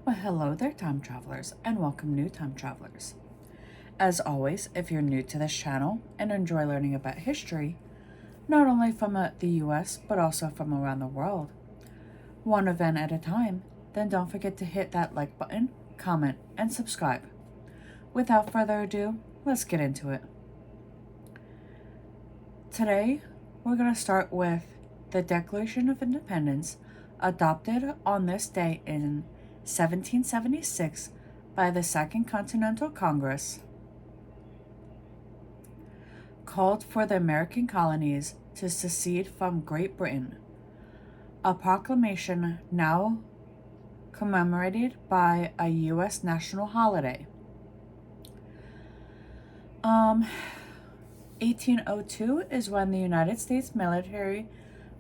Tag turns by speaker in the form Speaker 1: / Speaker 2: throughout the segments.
Speaker 1: Well, hello there, time travelers, and welcome, new time travelers. As always, if you're new to this channel and enjoy learning about history, not only from the US but also from around the world, one event at a time, then don't forget to hit that like button, comment, and subscribe. Without further ado, let's get into it. Today, we're going to start with the Declaration of Independence, adopted on this day in 1776 by the Second Continental Congress, called for the American colonies to secede from Great Britain, a proclamation now commemorated by a U.S. national holiday. 1802 is when the United States Military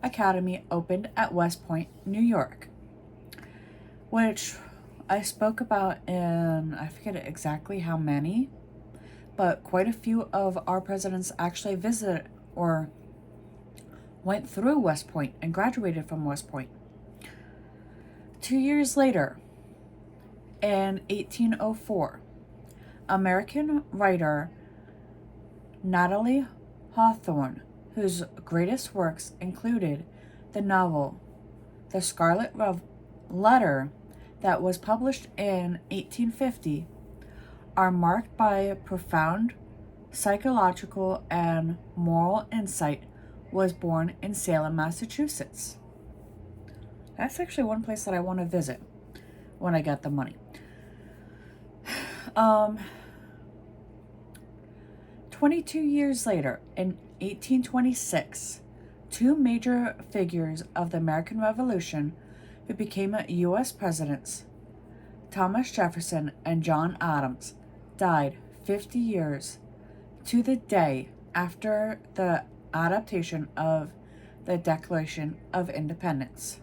Speaker 1: Academy opened at West Point, New York, which I spoke about in, I forget exactly how many, but quite a few of our presidents actually visited or went through West Point and graduated from West Point. 2 years later, in 1804, American writer Natalie Hawthorne, whose greatest works included the novel The Scarlet Letter that was published in 1850, are marked by profound psychological and moral insight, was born in Salem, Massachusetts. That's actually one place that I want to visit when I get the money. 22 years later, in 1826, two major figures of the American Revolution who became U.S. presidents, Thomas Jefferson and John Adams, died 50 years to the day after the adoption of the Declaration of Independence.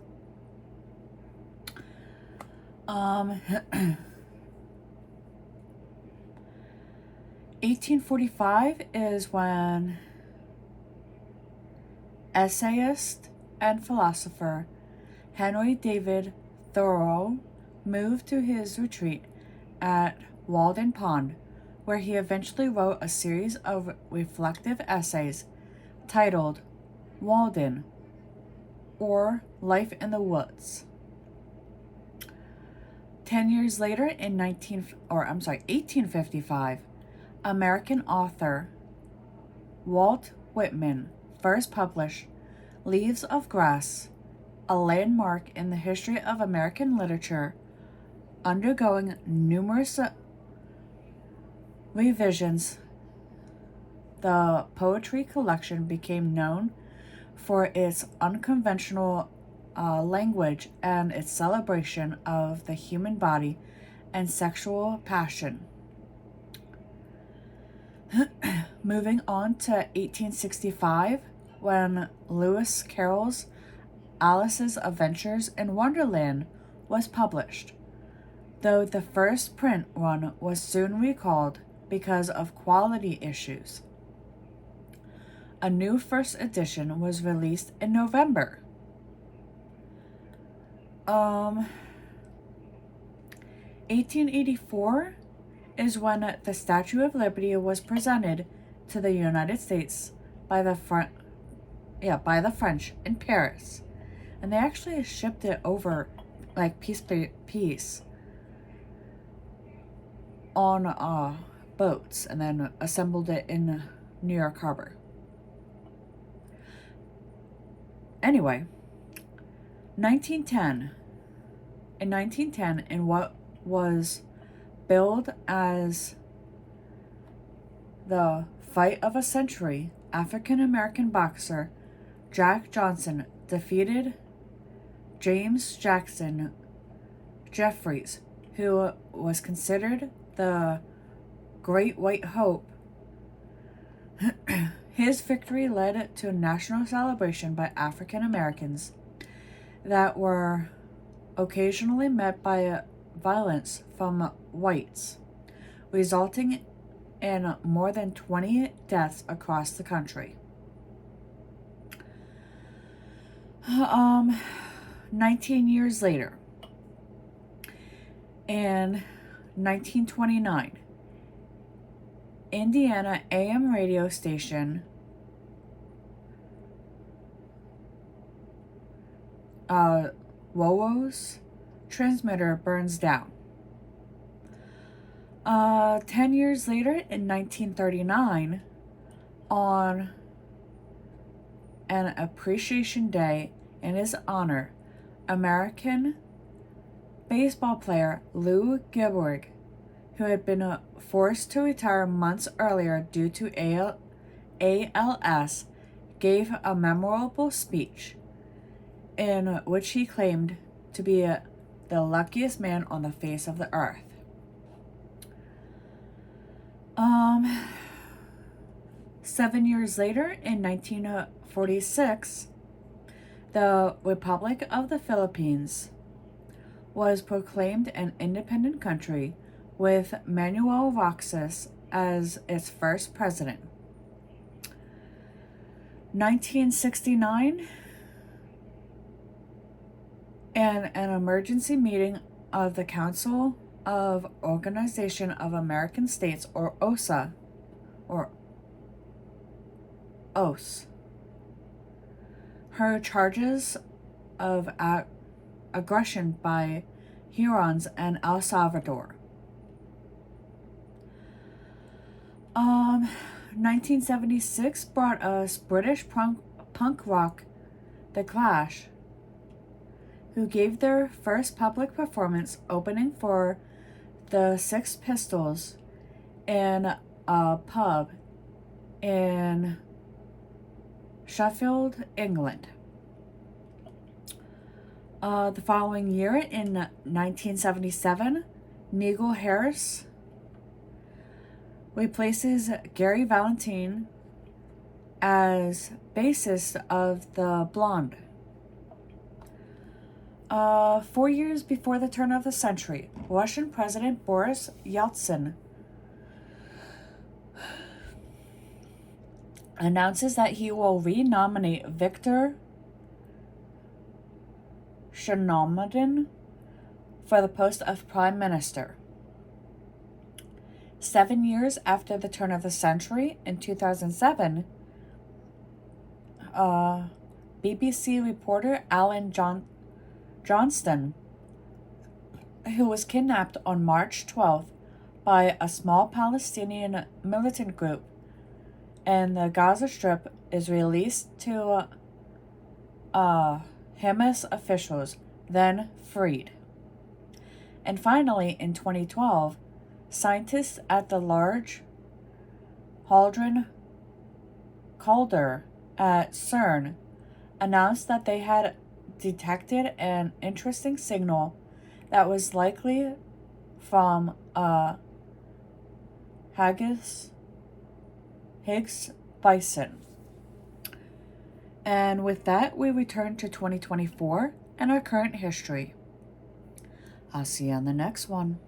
Speaker 1: 1845 is when essayist and philosopher Henry David Thoreau moved to his retreat at Walden Pond, where he eventually wrote a series of reflective essays titled Walden, or Life in the Woods. 10 years later, in 1855, American author Walt Whitman first published Leaves of Grass, a landmark in the history of American literature, undergoing numerous revisions. The poetry collection became known for its unconventional language and its celebration of the human body and sexual passion. Moving on to 1865, when Lewis Carroll's Alice's Adventures in Wonderland was published, though the first print run was soon recalled because of quality issues. A new first edition was released in November. 1884 is when the Statue of Liberty was presented to the United States by the French in Paris, and they actually shipped it over like piece by piece on boats and then assembled it in New York Harbor. Anyway, 1910, in what was billed as the fight of a century, African-American boxer Jack Johnson defeated James Jackson Jeffries, who was considered the Great White Hope. His victory led to a national celebration by African Americans that were occasionally met by violence from whites, resulting in more than 20 deaths across the country. 19 years later, In 1929, Indiana AM radio station WOWO's transmitter burns down. 10 years later, in 1939, on an appreciation day in his honor, American baseball player Lou Gehrig, who had been forced to retire months earlier due to ALS, gave a memorable speech in which he claimed to be the luckiest man on the face of the earth. 7 years later, in 1946, the Republic of the Philippines was proclaimed an independent country with Manuel Roxas as its first president. 1969, in an emergency meeting of the Council of Organization of American States, or OSA, or OS, her charges of aggression by Hurons and El Salvador. 1976 brought us British punk rock, The Clash, who gave their first public performance opening for the Sex Pistols in a pub in Sheffield, England. The following year, in 1977, Nigel Harris replaces Gary Valentine as bassist of The Blonde. 4 years before the turn of the century, Russian President Boris Yeltsin announces that he will re-nominate Viktor Shchenomidin for the post of Prime Minister. 7 years after the turn of the century, in 2007, BBC reporter Alan Johnston, who was kidnapped on March 12th by a small Palestinian militant group in the Gaza Strip, is released to Hamas officials, then freed. And finally, in 2012, scientists at the Large Hadron Collider at CERN announced that they had detected an interesting signal that was likely from a Higgs boson. And with that, we return to 2024 and our current history. I'll see you on the next one.